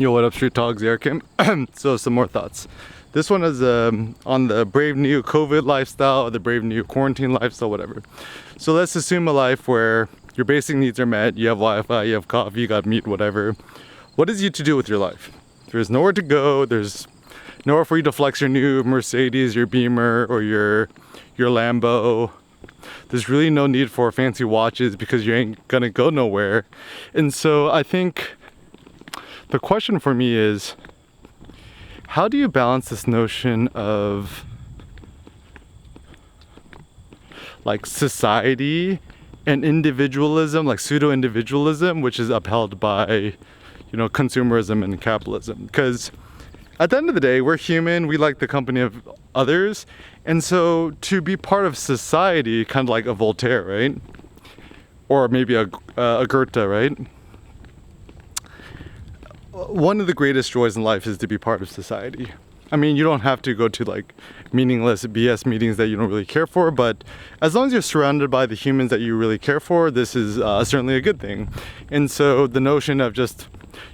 Yo, what up, Street Talks, Eric Kim. So some more thoughts. This one is on the brave new COVID lifestyle, or the brave new quarantine lifestyle, whatever. So let's assume a life where your basic needs are met. You have Wi-Fi, you have coffee, you got meat, whatever. What is you to do with your life? There's nowhere to go. There's nowhere for you to flex your new Mercedes, your Beamer, or your Lambo. There's really no need for fancy watches because you ain't gonna go nowhere. And so I think the question for me is, how do you balance this notion of like society and individualism, like pseudo-individualism, which is upheld by, consumerism and capitalism? Because at the end of the day, we're human, we like the company of others. And so to be part of society, kind of like a Voltaire, right? Or maybe a Goethe, right? One of the greatest joys in life is to be part of society. I mean, you don't have to go to like meaningless BS meetings that you don't really care for, but as long as you're surrounded by the humans that you really care for, this is certainly a good thing. And so the notion of just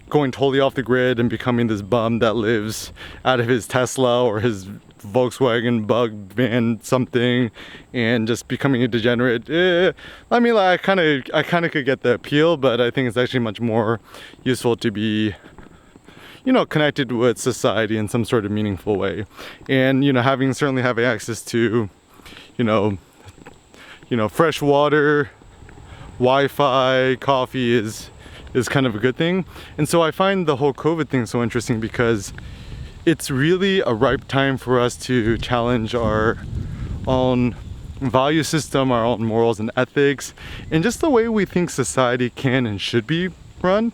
going totally off the grid and becoming this bum that lives out of his Tesla or his Volkswagen Bug van something and just becoming a degenerate, I mean, like, I kind of could get the appeal, but I think it's actually much more useful to be connected with society in some sort of meaningful way. And, certainly having access to, fresh water, Wi-Fi, coffee is kind of a good thing. And so I find the whole COVID thing so interesting because it's really a ripe time for us to challenge our own value system, our own morals and ethics, and just the way we think society can and should be run.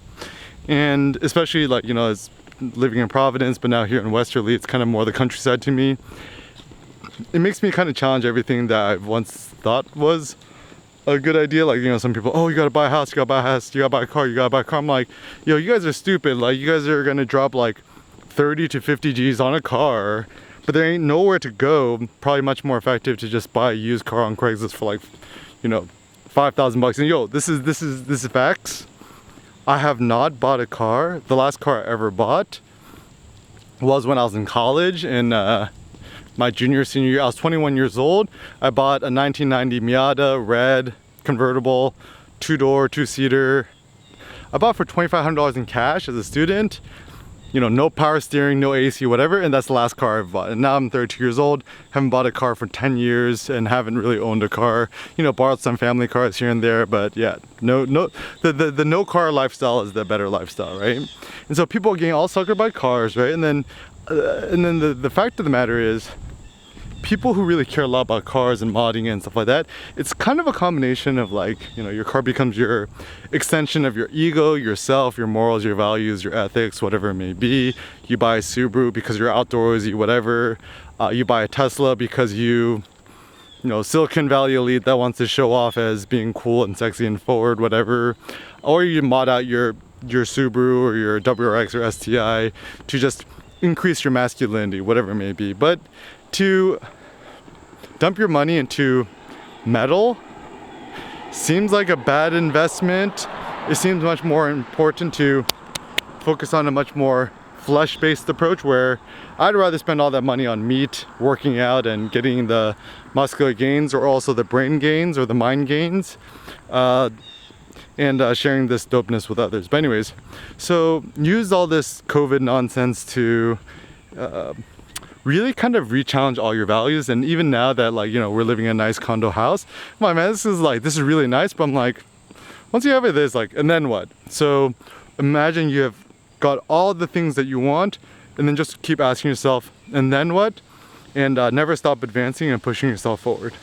And especially as living in Providence, but now here in Westerly, it's kind of more the countryside to me. It makes me kind of challenge everything that I've once thought was a good idea. Like, some people, oh, you gotta buy a house, you gotta buy a house, you gotta buy a car, you gotta buy a car. I'm like, yo, you guys are stupid. Like, you guys are gonna drop like 30 to 50 G's on a car, but there ain't nowhere to go. Probably much more effective to just buy a used car on Craigslist for like, $5,000. And yo, this is facts. I have not bought a car. The last car I ever bought was when I was in college in my senior year. I was 21 years old. I bought a 1990 Miata red convertible, 2-door, 2-seater. I bought for $2,500 in cash as a student. No power steering, no AC, whatever, and that's the last car I've bought. And now I'm 32 years old, haven't bought a car for 10 years and haven't really owned a car. Borrowed some family cars here and there, but yeah, the no car lifestyle is the better lifestyle, right? And so people are getting all suckered by cars, right? And then the fact of the matter is, people who really care a lot about cars and modding and stuff like that, it's kind of a combination of your car becomes your extension of your ego, yourself, your morals, your values, your ethics, whatever it may be. You buy a Subaru because you're outdoorsy, whatever. You buy a Tesla because Silicon Valley elite that wants to show off as being cool and sexy and forward, whatever. Or you mod out your Subaru or your WRX or STI to just increase your masculinity, whatever it may be. But to dump your money into metal seems like a bad investment. It seems much more important to focus on a much more flesh-based approach, where I'd rather spend all that money on meat, working out, and getting the muscular gains, or also the brain gains or the mind gains, and sharing this dopeness with others. But anyways, so use all this COVID nonsense to really kind of re-challenge all your values. And even now that we're living in a nice condo house, my man, this is really nice, but I'm like, once you have it, there's and then what? So imagine you have got all the things that you want, and then just keep asking yourself, and then what? And never stop advancing and pushing yourself forward.